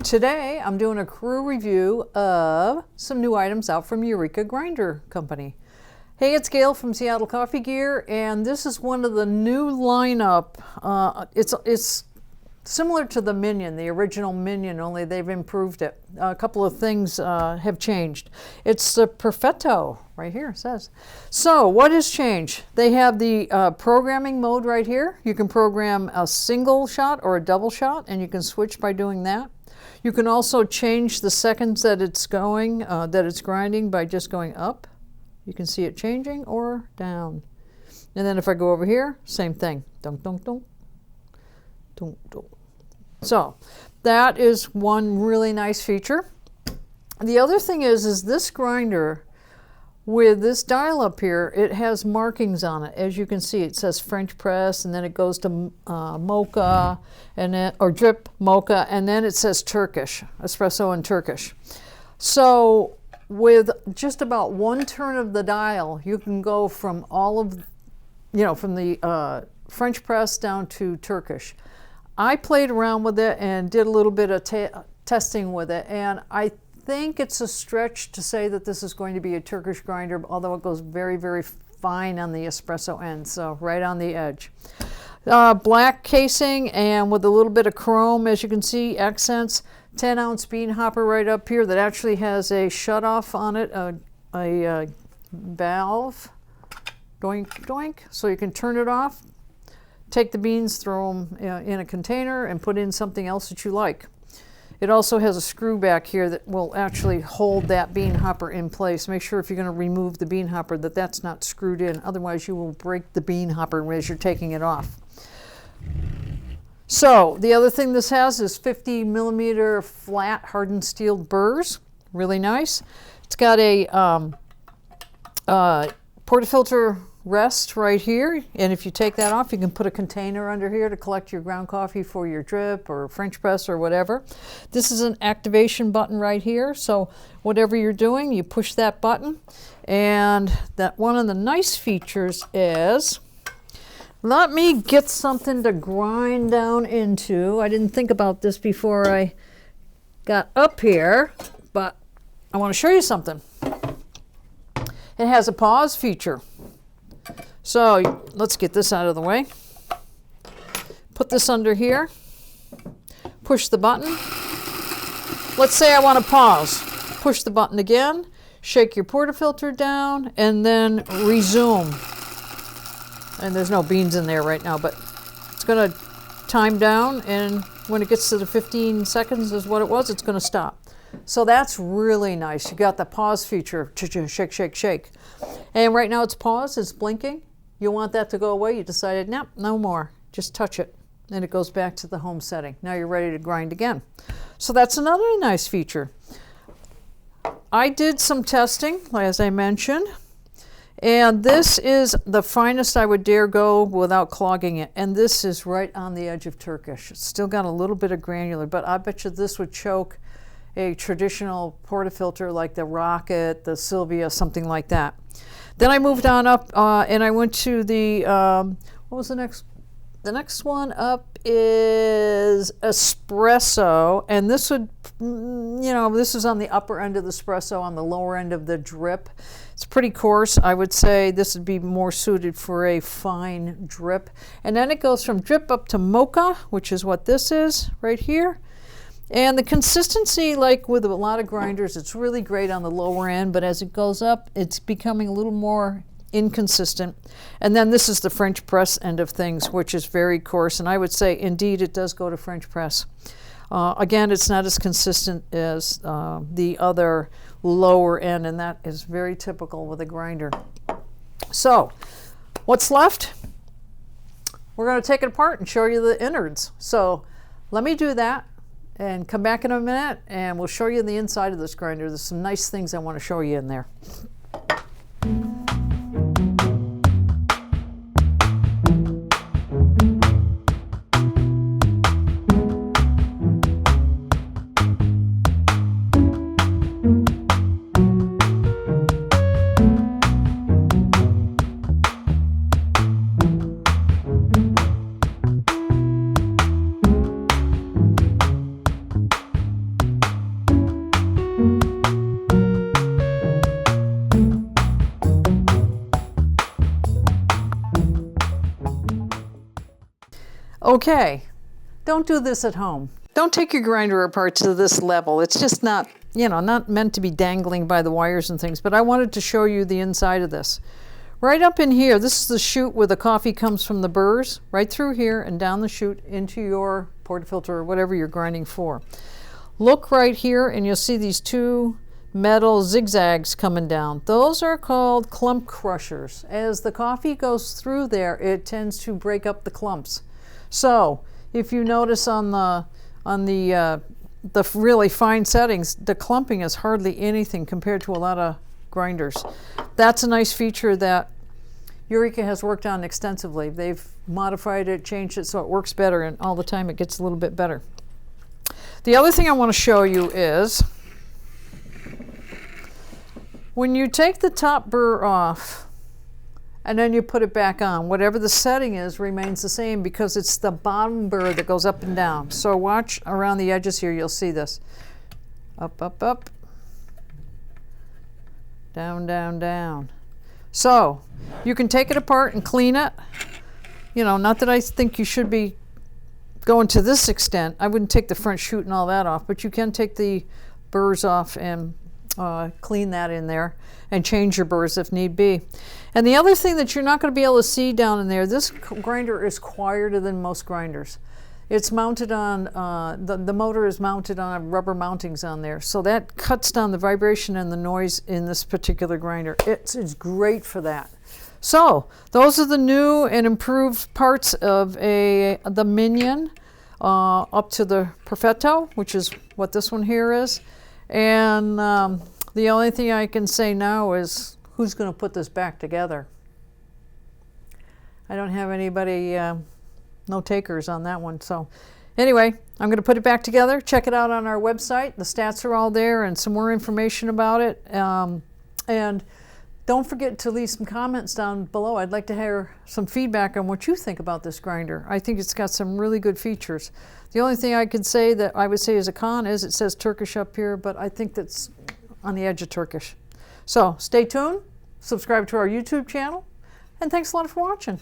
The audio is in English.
Today I'm doing a crew review of some new items out from Eureka Grinder Company. Hey, it's Gail from Seattle Coffee Gear, and this is one of the new lineup. It's similar to the Minion, the original Minion, only they've improved it. A couple of things have changed. It's the Perfetto, right here it says. So what has changed? They have the programming mode right here. You can program a single shot or a double shot, and you can switch by doing that. You can also change the seconds that it's going, that it's grinding by just going up. You can see it changing or down. And then if I go over here, same thing. Dunk, dunk, dunk. Dunk, dunk. So that is one really nice feature. The other thing is this grinder with this dial up here, it has markings on it. As you can see, it says French press, and then it goes to mocha, and then, or drip mocha, and then it says Turkish, espresso and Turkish. So with just about one turn of the dial, you can go from all of, from the French press down to Turkish. I played around with it and did a little bit of testing with it, and I think it's a stretch to say that this is going to be a Turkish grinder, although it goes very, very fine on the espresso end, so right on the edge. Black casing and with a little bit of chrome, as you can see, accents. 10-ounce bean hopper right up here that actually has a shutoff on it, a valve, doink, doink, so you can turn it off, take the beans, throw them in a container, and put in something else that you like. It also has a screw back here that will actually hold that bean hopper in place. Make sure if you're going to remove the bean hopper that that's not screwed in, otherwise you will break the bean hopper as you're taking it off. So the other thing this has is 50 millimeter flat hardened steel burrs, really nice. It's got a portafilter rest right here, and if you take that off, you can put a container under here to collect your ground coffee for your drip or French press or whatever. This is an activation button right here, so whatever you're doing, you push that button. And that one of the nice features is, let me get something to grind down into. I didn't think about this before I got up here, but I want to show you something. It has a pause feature. So let's get this out of the way. Put this under here. Push the button. Let's say I want to pause. Push the button again. Shake your portafilter down and then resume. And there's no beans in there right now, but it's going to time down, and when it gets to the 15 seconds is what it was, it's going to stop. So that's really nice. You got the pause feature. Shake, shake, shake. And right now it's paused, it's blinking. You want that to go away. You decided, nope, no more. Just touch it. And it goes back to the home setting. Now you're ready to grind again. So that's another nice feature. I did some testing, as I mentioned. And this is the finest I would dare go without clogging it. And this is right on the edge of Turkish. It's still got a little bit of granular, but I bet you this would choke a traditional portafilter like the Rocket, the Sylvia, something like that. Then I moved on up and I went to the, what was the next? The next one up is espresso, and this would, this is on the upper end of the espresso, on the lower end of the drip. It's pretty coarse. I would say this would be more suited for a fine drip. And then it goes from drip up to mocha, which is what this is right here. And the consistency, like with a lot of grinders, it's really great on the lower end, but as it goes up, it's becoming a little more inconsistent. And then this is the French press end of things, which is very coarse, and I would say indeed it does go to French press. Again, it's not as consistent as the other lower end, and that is very typical with a grinder. So what's left? We're going to take it apart and show you the innards. So let me do that and come back in a minute, and we'll show you the inside of this grinder. There's some nice things I want to show you in there. Okay, don't do this at home. Don't take your grinder apart to this level. It's just not, not meant to be dangling by the wires and things, but I wanted to show you the inside of this. Right up in here, this is the chute where the coffee comes from the Burrs, right through here and down the chute into your portafilter or whatever you're grinding for. Look right here and you'll see these two metal zigzags coming down. Those are called clump crushers. As the coffee goes through there, it tends to break up the clumps. So if you notice on the really fine settings, the clumping is hardly anything compared to a lot of grinders. That's a nice feature that Eureka has worked on extensively. They've modified it, changed it so it works better, and all the time it gets a little bit better. The other thing I want to show you is when you take the top burr off and then you put it back on, whatever the setting is remains the same because it's the bottom burr that goes up and down. So watch around the edges here, you'll see this. Up, up, up. Down, down, down. So you can take it apart and clean it. Not that I think you should be going to this extent. I wouldn't take the front chute and all that off, but you can take the burrs off and clean that in there and change your burrs if need be. And the other thing that you're not going to be able to see down in there, this grinder is quieter than most grinders. It's mounted on, the motor is mounted on rubber mountings on there. So that cuts down the vibration and the noise in this particular grinder. It's great for that. So those are the new and improved parts of the Minion up to the Perfetto, which is what this one here is. And the only thing I can say now is who's going to put this back together? I don't have anybody, no takers on that one. So anyway, I'm going to put it back together. Check it out on our website. The stats are all there and some more information about it. And don't forget to leave some comments down below. I'd like to hear some feedback on what you think about this grinder. I think it's got some really good features. The only thing I could say that I would say is a con is it says Turkish up here, but I think that's on the edge of Turkish. So stay tuned, subscribe to our YouTube channel, and thanks a lot for watching.